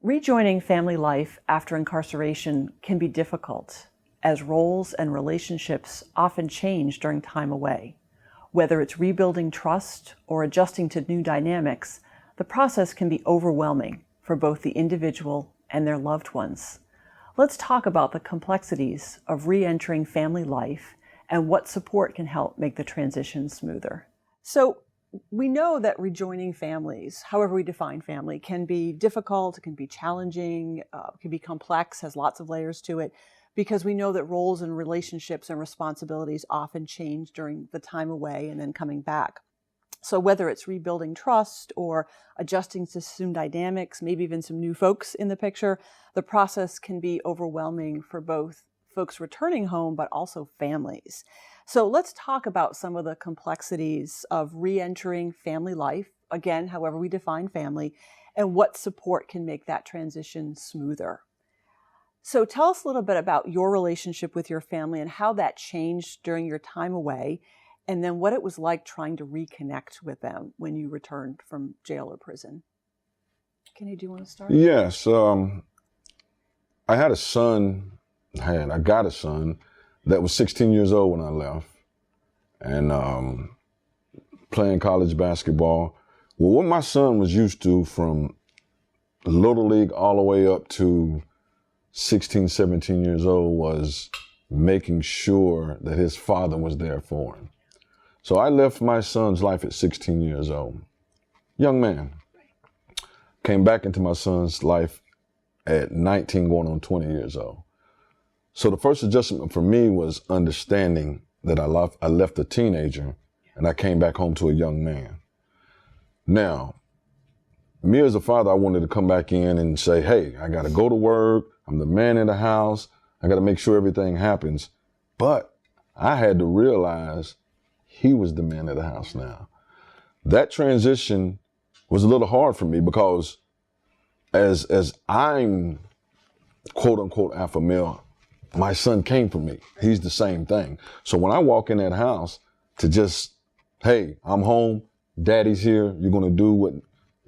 Rejoining family life after incarceration can be difficult, as roles and relationships often change during time away. Whether it's rebuilding trust or adjusting to new dynamics, the process can be overwhelming for both the individual and their loved ones. Let's talk about the complexities of re-entering family life and what support can help make the transition smoother. So, we know that rejoining families, however we define family, can be difficult, it can be challenging, can be complex, has lots of layers to it, because we know that roles and relationships and responsibilities often change during the time away and then coming back. So whether it's rebuilding trust or adjusting to some dynamics, maybe even some new folks in the picture, the process can be overwhelming for both folks returning home, but also families. So let's talk about some of the complexities of re-entering family life, again, however we define family, and what support can make that transition smoother. So tell us a little bit about your relationship with your family and how that changed during your time away, and then what it was like trying to reconnect with them when you returned from jail or prison. Kenny, do you want to start? Yes. I got a son that was 16 years old when I left, and playing college basketball. Well, what my son was used to from Little League all the way up to 16, 17 years old was making sure that his father was there for him. So I left my son's life at 16 years old. Young man. Came back into my son's life at 19 going on 20 years old. So the first adjustment for me was understanding that I left a teenager and I came back home to a young man. Now, me as a father, I wanted to come back in and say, hey, I got to go to work. I'm the man in the house. I got to make sure everything happens. But I had to realize he was the man of the house now. That transition was a little hard for me because as I'm quote unquote alpha male, my son came from me. He's the same thing. So when I walk in that house to just, hey, I'm home, daddy's here, you're going to do what,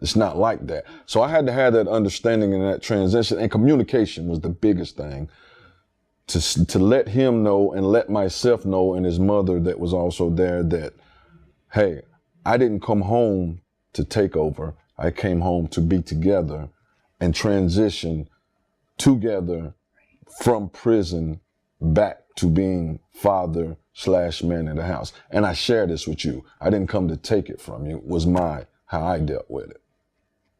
it's not like that. So I had to have that understanding and that transition, and communication was the biggest thing to let him know and let myself know, and his mother that was also there, that, hey, I didn't come home to take over. I came home to be together and transition together from prison back to being father/man in the house. And I share this with you. I didn't come to take it from you. It was how I dealt with it.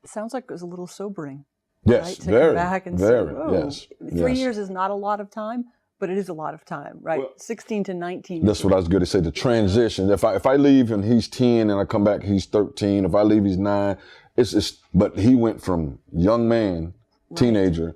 It sounds like it was a little sobering. Yes, right? To very, come back and very, say, whoa, yes. 3 years is not a lot of time, but it is a lot of time, right? Well, 16 to 19. That's what I was going to say, the transition. If I leave and he's 10 and I come back, he's 13. If I leave, he's 9. But he went from young man, teenager,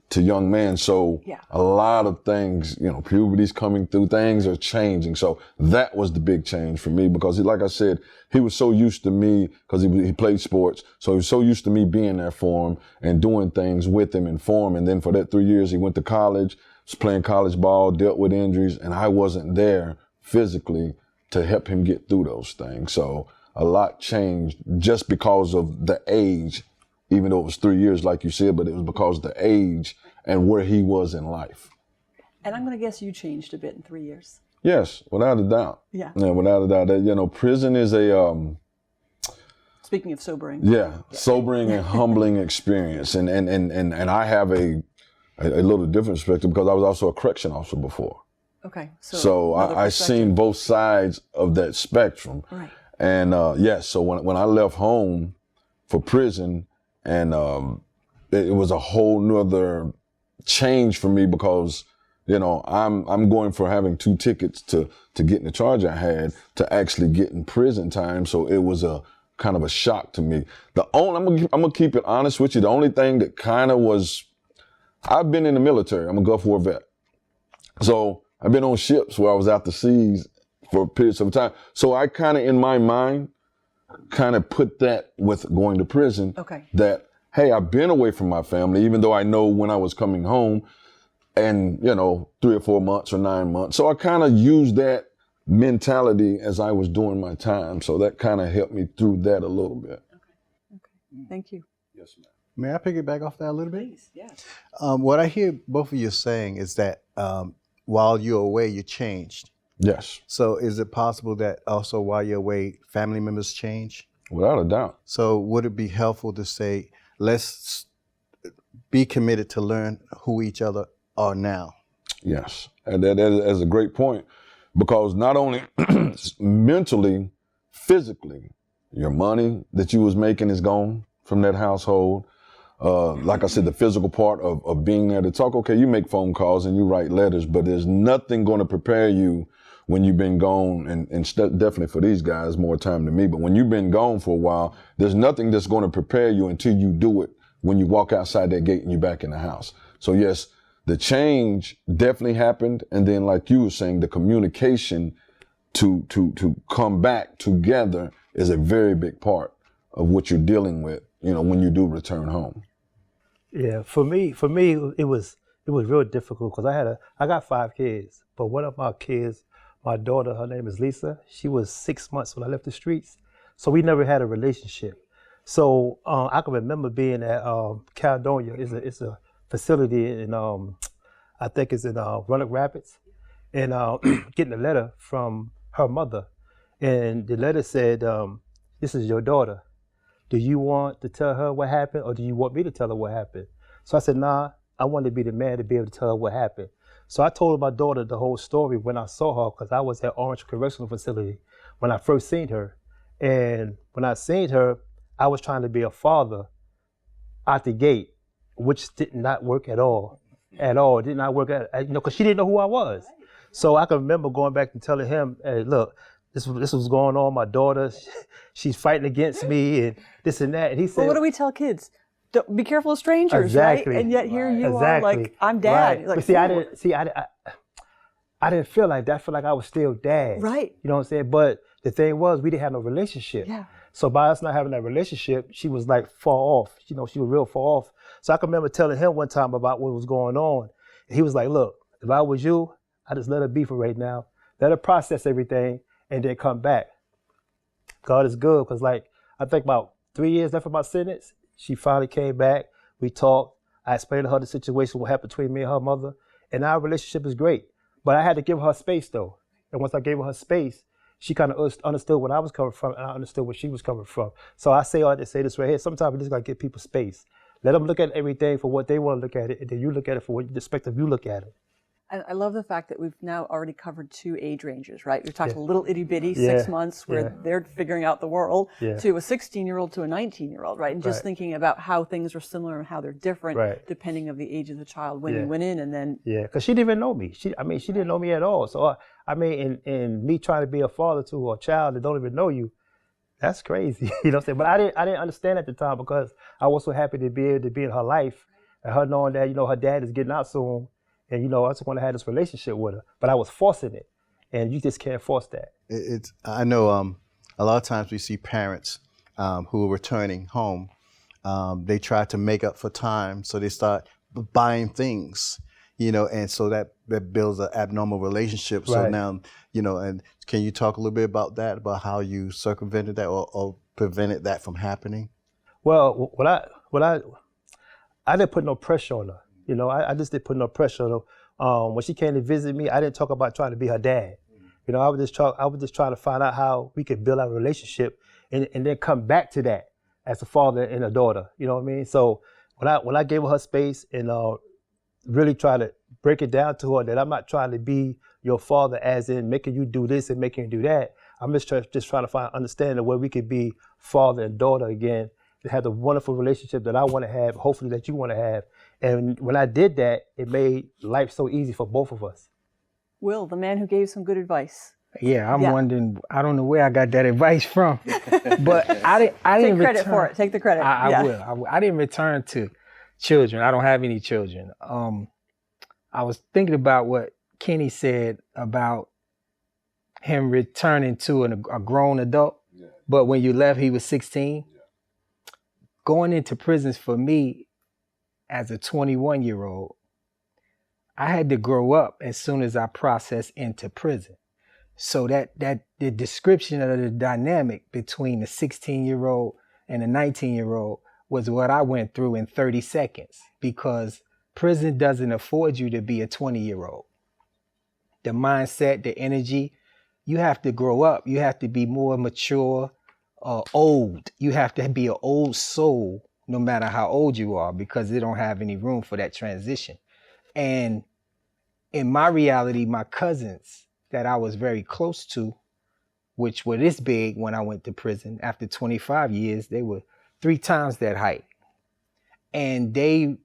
to young man. So a lot of things, puberty's coming through, things are changing. So that was the big change for me because like I said, he was so used to me because he played sports. So he was so used to me being there for him and doing things with him and for him. And then for that 3 years, he went to college, was playing college ball, dealt with injuries, and I wasn't there physically to help him get through those things. So a lot changed just because of the age, even though it was 3 years, like you said, but it was because of the age and where he was in life. And I'm going to guess you changed a bit in 3 years. Yes, without a doubt. Yeah, without a doubt. That, prison is a speaking of sobering. Sobering and humbling experience. And I have a little different perspective because I was also a correction officer before. Okay. So I seen both sides of that spectrum. Right. And so when I left home for prison, and it was a whole nother change for me because, I'm going for having 2 tickets to getting the charge I had to actually getting prison time. So it was a kind of a shock to me. I'm gonna keep it honest with you. The only thing that kind of was, I've been in the military. I'm a Gulf War vet. So I've been on ships where I was out to seas for periods of time. So I kind of, in my mind, kind of put that with going to prison. Okay. That, hey, I've been away from my family, even though I know when I was coming home and, 3 or 4 months or 9 months. So I kind of used that mentality as I was doing my time. So that kind of helped me through that a little bit. Okay. Thank you. Yes, ma'am. May I piggyback off that a little bit? Please, yes. What I hear both of you saying is that while you're away, you changed. Yes, So is it possible that also while you're away, family members change? without a doubt. So would it be helpful to say, let's be committed to learn who each other are now? Yes, and that's a great point, because not only mentally, physically, your money that you was making is gone from that household. Like I said, the physical part of being there to talk, okay, you make phone calls and you write letters, but there's nothing going to prepare you when you've been gone, and definitely for these guys, more time than me, but when you've been gone for a while, there's nothing that's going to prepare you until you do it when you walk outside that gate and you're back in the house. So yes, the change definitely happened. And then like you were saying, the communication to come back together is a very big part of what you're dealing with, when you do return home. Yeah, for me, it was real difficult because I got 5 kids, but one of my kids, my daughter, her name is Lisa. She was 6 months when I left the streets, so we never had a relationship. So I can remember being at Caledonia. It's a facility in I think it's in Roanoke Rapids, and getting a letter from her mother, and the letter said, "This is your daughter. Do you want to tell her what happened, or do you want me to tell her what happened?" So I said, "Nah, I want to be the man to be able to tell her what happened." So I told my daughter the whole story when I saw her, because I was at Orange Correctional Facility when I first seen her. And when I seen her, I was trying to be a father out the gate, which did not work at all. At all. It did not work, because she didn't know who I was. So I can remember going back and telling him, "Hey, look, this was going on. My daughter, she's fighting against me and this and that." And he said, Well, what do we tell kids? Don't, be careful of strangers, exactly. right? And yet here you Exactly. are, like, I'm dad. Right. Like, but I didn't feel like that. I feel like I was still dad. Right. You know what I'm saying? But the thing was, we didn't have no relationship. Yeah. So by us not having that relationship, she was like far off. She was real far off. So I can remember telling him one time about what was going on. And he was like, "Look, if I was you, I just let her be for right now. Let her process everything and then come back." God is good, because I think about 3 years left of my sentence, she finally came back. We talked. I explained to her the situation, what happened between me and her mother, and our relationship is great. But I had to give her space though. And once I gave her space, she kind of understood where I was coming from, and I understood where she was coming from. So I say all to say this right here. Sometimes we just gotta give people space. Let them look at everything for what they want to look at it, and then you look at it for what perspective you look at it. I love the fact that we've now already covered 2 age ranges, right? We've talked Yeah. a little itty bitty, Yeah. 6 months, where Yeah. they're figuring out the world, Yeah. to a 16-year-old to a 19-year-old, right? And just Right. thinking about how things are similar and how they're different, Right. depending of the age of the child when Yeah. you went in, and then Yeah, because she didn't even know me. She didn't know me at all. So in me trying to be a father to a child that don't even know you, that's crazy. You know what I'm saying? But I didn't understand at the time, because I was so happy to be able to be in her life, and her knowing that her dad is getting out soon, and I just want to have this relationship with her. But I was forcing it, and you just can't force that. I know a lot of times we see parents who are returning home. They try to make up for time, so they start buying things, and so that builds an abnormal relationship. So Right. now, and can you talk a little bit about that, about how you circumvented that or prevented that from happening? Well, I didn't put no pressure on her. I just didn't put no pressure on her. When she came to visit me, I didn't talk about trying to be her dad. I was just trying to find out how we could build our relationship, and then come back to that as a father and a daughter. You know what I mean? So when I gave her space and really try to break it down to her that I'm not trying to be your father as in making you do this and making you do that. I'm just trying to find understanding where we could be father and daughter again, and have the wonderful relationship that I want to have, hopefully that you want to have. And when I did that, it made life so easy for both of us. Will, the man who gave some good advice. Yeah, I'm wondering, I don't know where I got that advice from, but I didn't Take credit return, for it. Take the credit. I will. I didn't return to children. I don't have any children. I was thinking about what Kenny said about him returning to a grown adult, but when you left, he was 16. Going into prisons for me as a 21-year-old, I had to grow up as soon as I processed into prison. So that the description of the dynamic between the 16-year-old and the 19-year-old was what I went through in 30 seconds, because prison doesn't afford you to be a 20-year-old. The mindset, the energy, you have to grow up. You have to be more mature, old. You have to be an old soul, no matter how old you are, because they don't have any room for that transition. And in my reality, my cousins that I was very close to, which were this big when I went to prison, after 25 years, they were 3 times that height. And it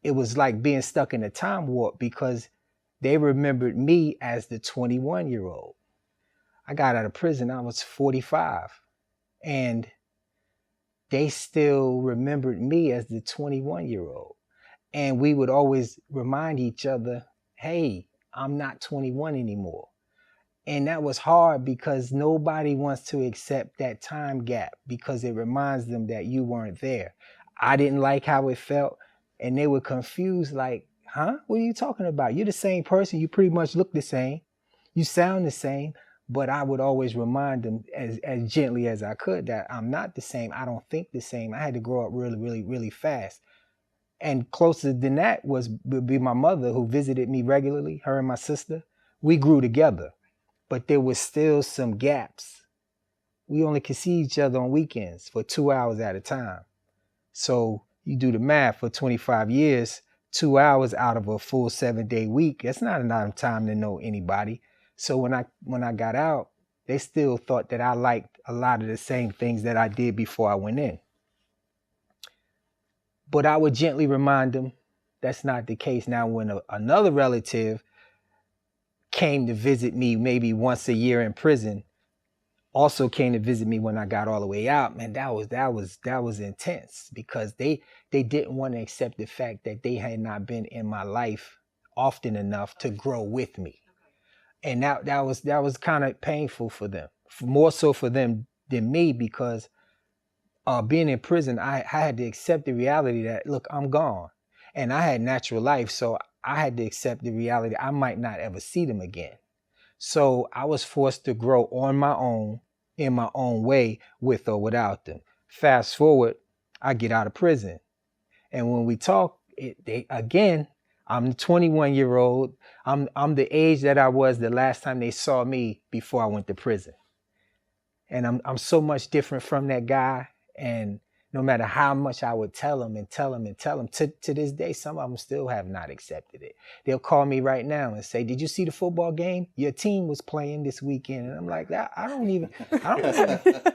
was like being stuck in a time warp, because they remembered me as the 21-year-old. I got out of prison, I was 45. And they still remembered me as the 21-year-old. And we would always remind each other, hey, I'm not 21 anymore. And that was hard, because nobody wants to accept that time gap, because it reminds them that you weren't there. I didn't like how it felt, and they were confused, like, huh? What are you talking about? You're the same person. You pretty much look the same. You sound the same. But I would always remind them as gently as I could that I'm not the same. I don't think the same. I had to grow up really, really, really fast. And closer than that would be my mother, who visited me regularly, her and my sister. We grew together, but there was still some gaps. We only could see each other on weekends for 2 hours at a time. So you do the math, for 25 years, 2 hours out of a full 7-day week, that's not enough time to know anybody. So when I got out, they still thought that I liked a lot of the same things that I did before I went in. But I would gently remind them that's not the case. Now, when another relative came to visit me maybe once a year in prison, also came to visit me when I got all the way out, man, that was intense, because they didn't want to accept the fact that they had not been in my life often enough to grow with me. And that was kind of painful for them, more so for them than me, because being in prison, I had to accept the reality that, look, I'm gone. And I had natural life, so I had to accept the reality I might not ever see them again. So I was forced to grow on my own, in my own way, with or without them. Fast forward, I get out of prison. And when we talk, I'm the 21-year-old. I'm the age that I was the last time they saw me before I went to prison. And I'm so much different from that guy. And no matter how much I would tell them, to this day, some of them still have not accepted it. They'll call me right now and say, did you see the football game? Your team was playing this weekend. And I'm like, I don't even,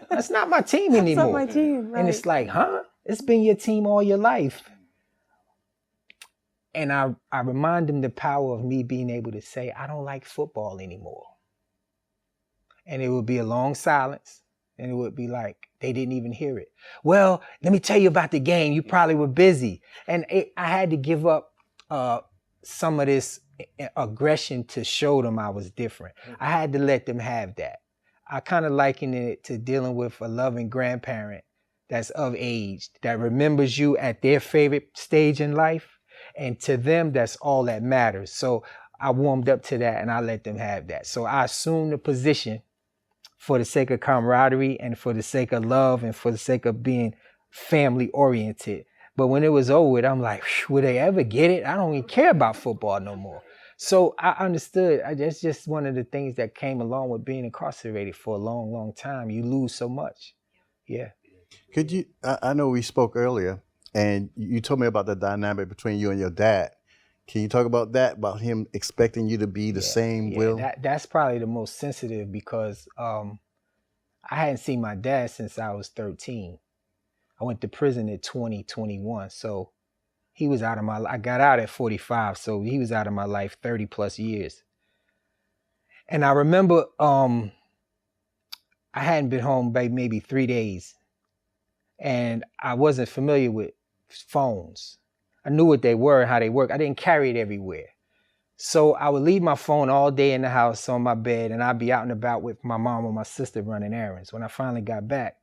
that's not my team anymore. That's not my team, right. And it's like, huh? It's been your team all your life. And I remind them the power of me being able to say, I don't like football anymore. And it would be a long silence. And it would be like, they didn't even hear it. Well, let me tell you about the game. You probably were busy. And I had to give up some of this aggression to show them I was different. I had to let them have that. I kind of liken it to dealing with a loving grandparent that's of age, that remembers you at their favorite stage in life. And to them, that's all that matters. So I warmed up to that, and I let them have that. So I assumed the position for the sake of camaraderie and for the sake of love and for the sake of being family oriented. But when it was over with, I'm like, will they ever get it? I don't even care about football no more. So I understood. That's just one of the things that came along with being incarcerated for a long, long time. You lose so much. Yeah. Could you, I know we spoke earlier, and you told me about the dynamic between you and your dad. Can you talk about that, about him expecting you to be the same will? That's probably the most sensitive, because I hadn't seen my dad since I was 13. I went to prison at 21. So he was out of my life. I got out at 45, so he was out of my life 30 plus years. And I remember I hadn't been home by maybe 3 days, and I wasn't familiar with phones. I knew what they were and how they work. I didn't carry it everywhere. So I would leave my phone all day in the house on my bed, and I'd be out and about with my mom or my sister running errands. When I finally got back,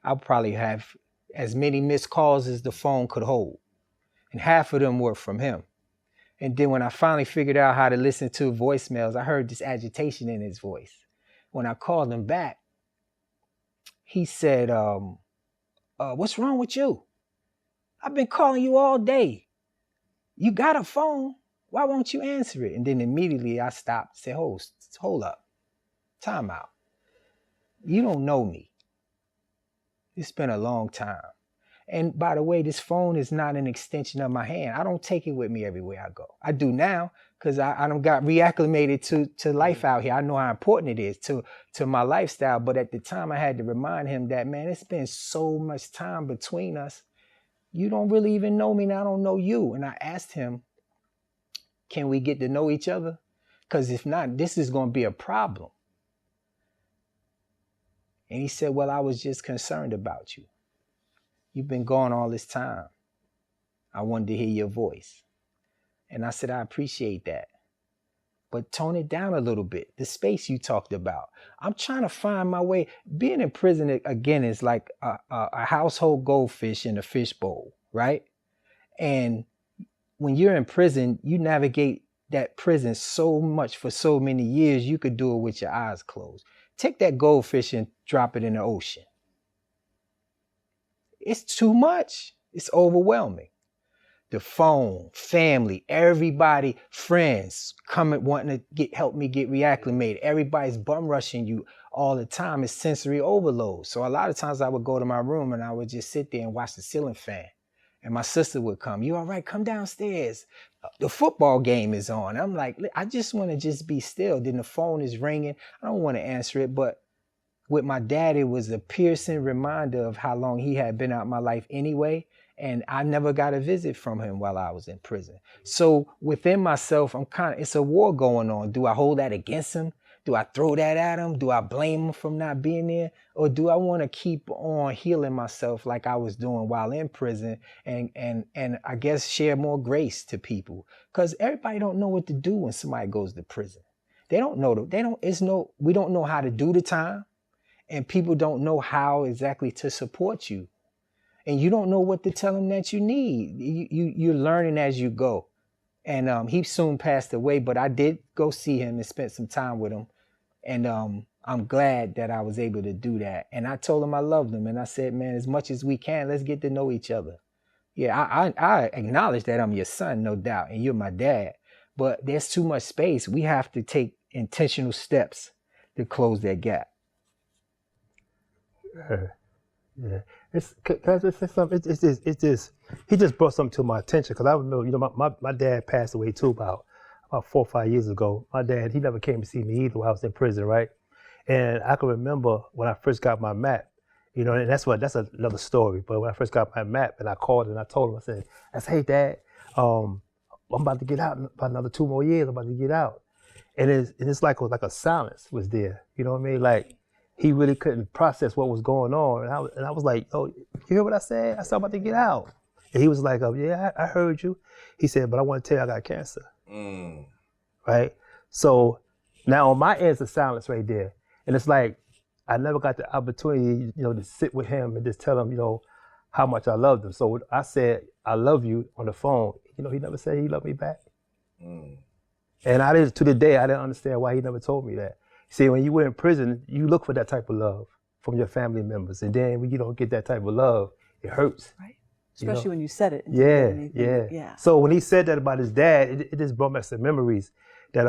I'll probably have as many missed calls as the phone could hold. And half of them were from him. And then when I finally figured out how to listen to voicemails, I heard this agitation in his voice. When I called him back, he said, what's wrong with you? I've been calling you all day. You got a phone. Why won't you answer it? And then immediately I stopped, said, hold up, time out. You don't know me. It's been a long time. And by the way, this phone is not an extension of my hand. I don't take it with me everywhere I go. I do now because I done got reacclimated to life out here. I know how important it is to my lifestyle. But at the time I had to remind him that, man, it's been so much time between us. You don't really even know me and I don't know you. And I asked him, can we get to know each other? Because if not, this is going to be a problem. And he said, well, I was just concerned about you. You've been gone all this time. I wanted to hear your voice. And I said, I appreciate that. But tone it down a little bit. The space you talked about. I'm trying to find my way. Being in prison, again, is like a household goldfish in a fishbowl, right? And when you're in prison, you navigate that prison so much for so many years, you could do it with your eyes closed. Take that goldfish and drop it in the ocean. It's too much. It's overwhelming. The phone, family, everybody, friends coming wanting to help me get reacclimated. Everybody's bum rushing you all the time. It's sensory overload. So a lot of times I would go to my room and I would just sit there and watch the ceiling fan. And my sister would come. You all right? Come downstairs. The football game is on. I'm like, I just want to just be still. Then the phone is ringing. I don't want to answer it, but with my dad, it was a piercing reminder of how long he had been out my life anyway. And I never got a visit from him while I was in prison. So within myself, it's a war going on. Do I hold that against him? Do I throw that at him? Do I blame him for not being there? Or do I want to keep on healing myself like I was doing while in prison and I guess share more grace to people? Because everybody don't know what to do when somebody goes to prison. They don't know. We don't know how to do the time. And people don't know how exactly to support you. And you don't know what to tell them that you need. You're learning as you go. And he soon passed away, but I did go see him and spent some time with him. And I'm glad that I was able to do that. And I told him I loved him. And I said, man, as much as we can, let's get to know each other. Yeah, I acknowledge that I'm your son, no doubt, and you're my dad. But there's too much space. We have to take intentional steps to close that gap. Yeah, it's just he just brought something to my attention because I remember, my dad passed away too about 4 or 5 years ago. My dad, he never came to see me either while I was in prison, right? And I can remember when I first got my map, and that's another story. But when I first got my map and I called and I told him, I said, hey Dad, I'm about to get out in about another 2 more years. I'm about to get out, and it's like a silence was there. You know what I mean? Like, he really couldn't process what was going on. And I was like, oh, you hear what I said? I said, I'm about to get out. And he was like, oh, yeah, I heard you. He said, but I want to tell you I got cancer. Right? So now on my end, it's a silence right there. And it's like, I never got the opportunity, to sit with him and just tell him, how much I loved him. So I said, I love you on the phone. He never said he loved me back. And to the day, I didn't understand why he never told me that. See, when you were in prison, you look for that type of love from your family members. And then when you don't get that type of love, it hurts. Right. Especially when you said it. Yeah. So when he said that about his dad, it just brought back some memories that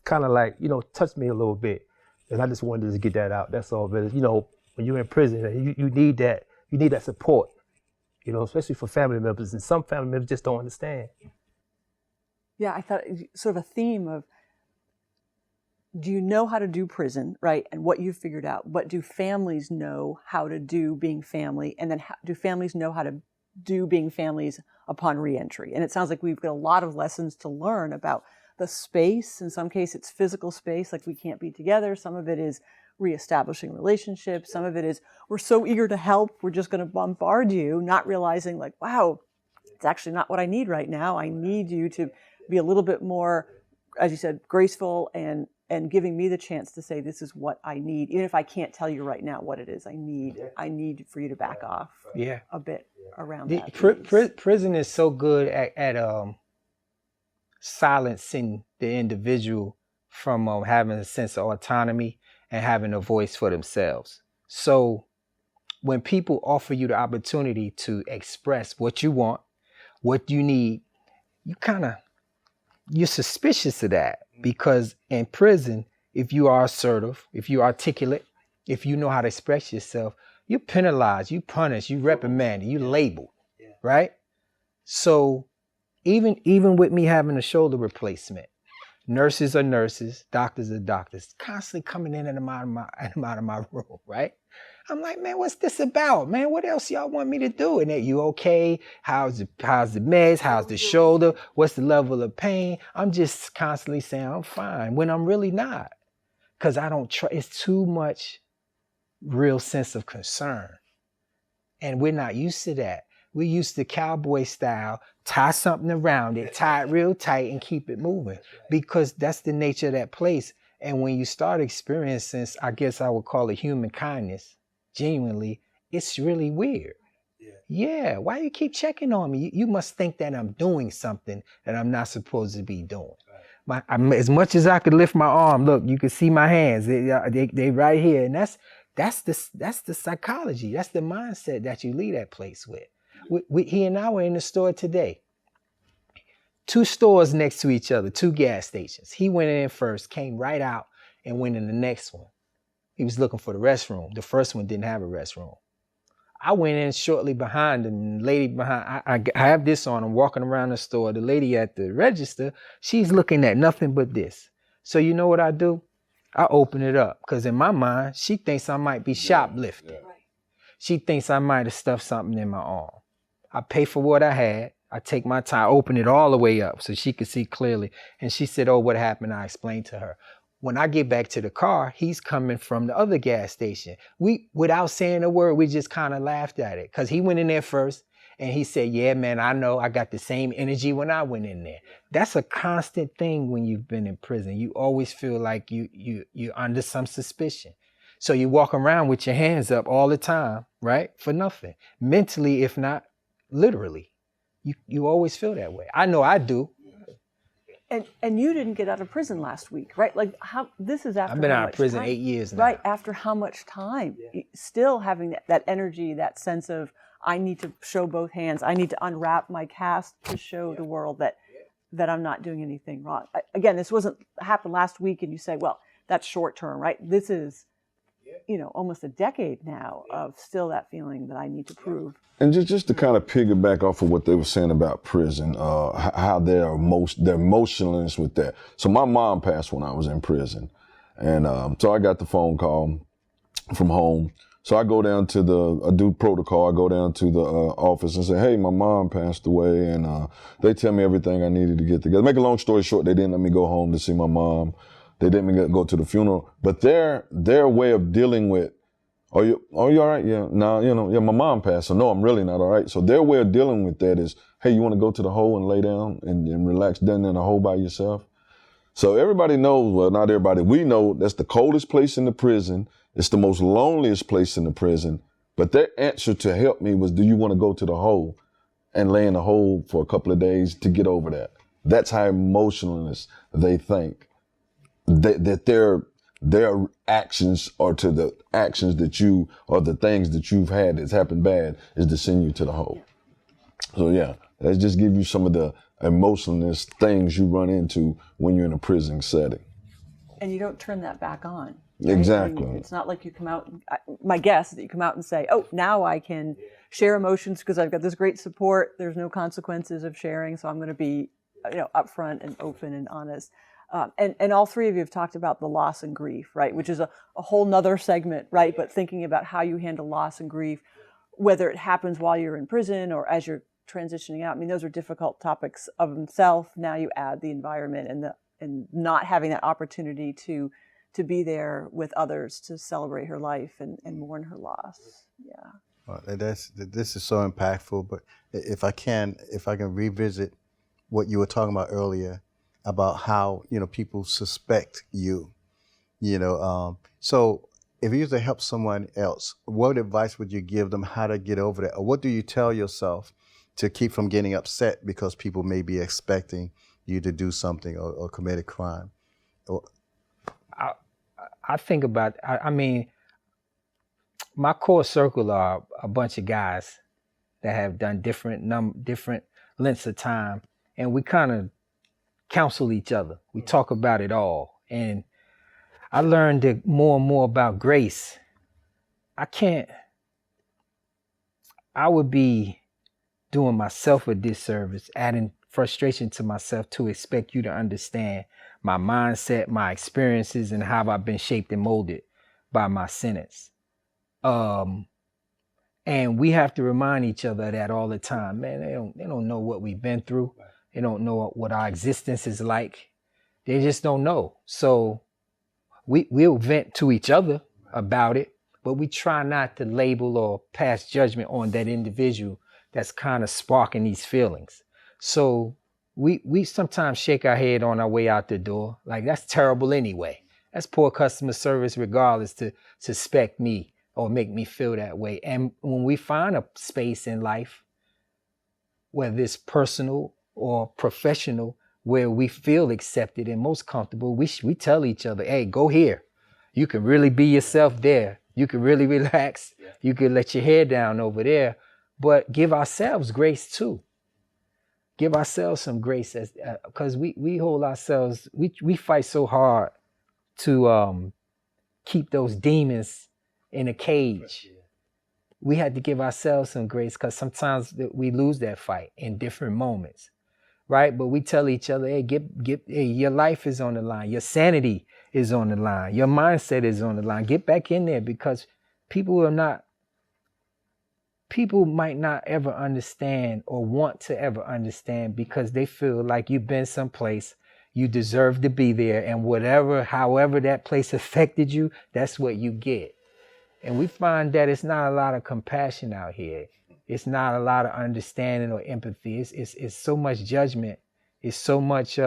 kind of like, touched me a little bit. And I just wanted to get that out. That's all. But, when you're in prison, you need that support, especially for family members. And some family members just don't understand. Yeah, I thought sort of a theme of, do you know how to do prison, right? And what you've figured out. But do families know how to do being family? And then do families know how to do being families upon reentry? And it sounds like we've got a lot of lessons to learn about the space. In some cases, it's physical space, like we can't be together. Some of it is reestablishing relationships. Some of it is we're so eager to help, we're just going to bombard you, not realizing like, wow, it's actually not what I need right now. I need you to be a little bit more, as you said, graceful and giving me the chance to say, this is what I need, even if I can't tell you right now what it is I need. I need for you to back off a bit around that. Prison is so good at silencing the individual from having a sense of autonomy and having a voice for themselves. So when people offer you the opportunity to express what you want, what you need, you're suspicious of that, because in prison, if you are assertive, if you're articulate, if you know how to express yourself, you're penalized, you punished, you reprimanded, you labeled, right? So even with me having a shoulder replacement, nurses are nurses, doctors are doctors, constantly coming in and out of my room, right? I'm like, man, what's this about, man? What else y'all want me to do? And you okay? How's the meds? How's the shoulder? What's the level of pain? I'm just constantly saying I'm fine when I'm really not, because I don't try. It's too much real sense of concern, and we're not used to that. We're used to cowboy style, tie something around it, tie it real tight and keep it moving, because that's the nature of that place. And when you start experiencing, I guess I would call it human kindness, genuinely, it's really weird. Yeah, why you keep checking on me? You must think that I'm doing something that I'm not supposed to be doing. As much as I could lift my arm, look, you can see my hands. They right here. And that's the psychology. That's the mindset that you leave that place with. He and I were in the store today. 2 stores next to each other, 2 gas stations. He went in first, came right out, and went in the next one. He was looking for the restroom. The first one didn't have a restroom. I went in shortly behind him. The lady behind, I have this on. I'm walking around the store. The lady at the register, she's looking at nothing but this. So you know what I do? I open it up, because in my mind, she thinks I might be shoplifting. She thinks I might have stuffed something in my arm. I pay for what I had. I take my time, open it all the way up so she could see clearly. And she said, oh, what happened? I explained to her. When I get back to the car, he's coming from the other gas station. Without saying a word, we just kind of laughed at it, because he went in there first and he said, yeah, man, I know. I got the same energy when I went in there. That's a constant thing when you've been in prison. You always feel like you're under some suspicion. So you walk around with your hands up all the time, right? For nothing. Mentally, if not literally. You always feel that way. I know I do. And you didn't get out of prison last week, right? Like, how this is after I've been how out much of prison time? 8 years now. Right, after how much time? Still having that energy, that sense of, I need to show both hands. I need to unwrap my cast to show the world that I'm not doing anything wrong. Again, this happened last week, and you say, well, that's short term, right? This is, almost a decade now of still that feeling that I need to prove. And just to kind of piggyback off of what they were saying about prison, how they're emotionless with that. So my mom passed when I was in prison. And so I got the phone call from home. So I go down to I do protocol. I go down to the office and say, hey, my mom passed away. And they tell me everything I needed to get together. Make a long story short, they didn't let me go home to see my mom. They didn't let me go to the funeral. But their way of dealing with, are you all right? Yeah. No, my mom passed. So no, I'm really not all right. So their way of dealing with that is, hey, you want to go to the hole and lay down and relax down in the hole by yourself? So everybody knows, well, not everybody, we know that's the coldest place in the prison. It's the most loneliest place in the prison. But their answer to help me was, do you want to go to the hole and lay in the hole for a couple of days to get over that? That's how emotionless they think. That their actions are to the actions that you, or the things that you've had that's happened bad, is to send you to the hole. So yeah, let's just give you some of the emotionless things you run into when you're in a prison setting. And you don't turn that back on. Right? Exactly. It's not like you come out, my guess is that you come out and say, oh, now I can share emotions because I've got this great support. There's no consequences of sharing, so I'm going to be, upfront and open and honest. And all three of you have talked about the loss and grief, right? Which is a whole nother segment, right? But thinking about how you handle loss and grief, whether it happens while you're in prison or as you're transitioning out. I mean, those are difficult topics of themselves. Now you add the environment and not having that opportunity to be there with others to celebrate her life and mourn her loss. Yeah. Well, this is so impactful. But if I can revisit what you were talking about earlier, about how, people suspect you, so if you used to help someone else, what advice would you give them how to get over that? Or what do you tell yourself to keep from getting upset because people may be expecting you to do something or commit a crime? I think about, my core circle are a bunch of guys that have done different lengths of time, and we kind of counsel each other. We talk about it all, and I learned more and more about grace. I would be doing myself a disservice, adding frustration to myself to expect you to understand my mindset, my experiences, and how I've been shaped and molded by my sentence. And we have to remind each other of that all the time. Man, they don't know what we've been through. They don't know what our existence is like. They just don't know. So we'll vent to each other about it, but we try not to label or pass judgment on that individual that's kind of sparking these feelings. So we sometimes shake our head on our way out the door. Like, that's terrible anyway. That's poor customer service regardless to suspect me or make me feel that way. And when we find a space in life, whether it's personal or professional, where we feel accepted and most comfortable, we tell each other, hey, go here. You can really be yourself there. You can really relax. Yeah. You can let your hair down over there, but give ourselves grace too. Give ourselves some grace, because we hold ourselves, we fight so hard to keep those demons in a cage. We had to give ourselves some grace, because sometimes we lose that fight in different moments, right? But we tell each other, hey, hey, your life is on the line. Your sanity is on the line. Your mindset is on the line. Get back in there, because people might not ever understand or want to ever understand, because they feel like you've been someplace, you deserve to be there, and however that place affected you, that's what you get. And we find that it's not a lot of compassion out here. It's not a lot of understanding or empathy. It's so much judgment. It's so much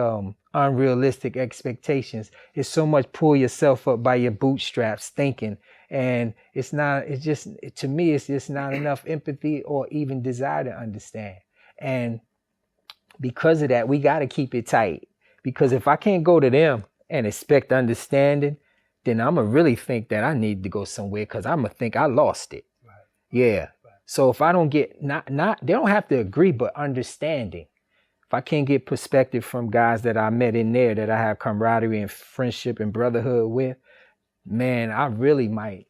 unrealistic expectations. It's so much pull yourself up by your bootstraps thinking. And to me, it's just not enough empathy or even desire to understand. And because of that, we got to keep it tight. Because if I can't go to them and expect understanding, then I'm going to really think that I need to go somewhere, because I'm going to think I lost it. Right. Yeah. Right. So if I don't get, they don't have to agree, but understanding. If I can't get perspective from guys that I met in there, that I have camaraderie and friendship and brotherhood with, man, I really might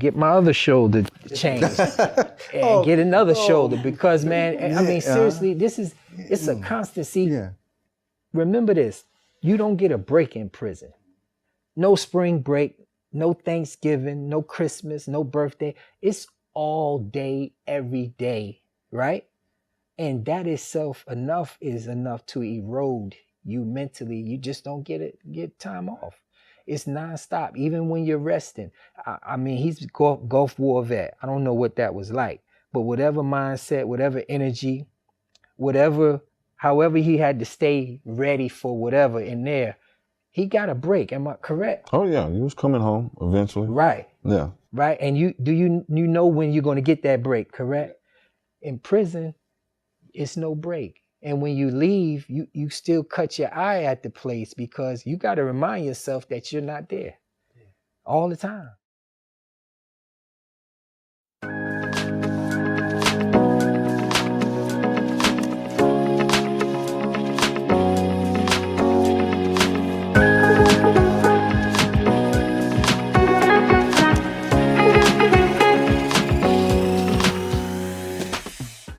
get my other shoulder changed and get another shoulder, because, man, I mean, seriously, it's a constant. See, remember this, you don't get a break in prison. No spring break, no Thanksgiving, no Christmas, no birthday. It's all day, every day, right? And that itself is enough to erode you mentally. You just don't get time off. It's nonstop, even when you're resting. I mean, he's a Gulf War vet. I don't know what that was like, but whatever mindset, whatever energy, however he had to stay ready for whatever in there, he got a break. Am I correct? Oh yeah, he was coming home eventually. Right. Yeah. Right. And you know when you're going to get that break, correct? In prison, it's no break. And when you leave, you still cut your eye at the place, because you got to remind yourself that you're not there all the time.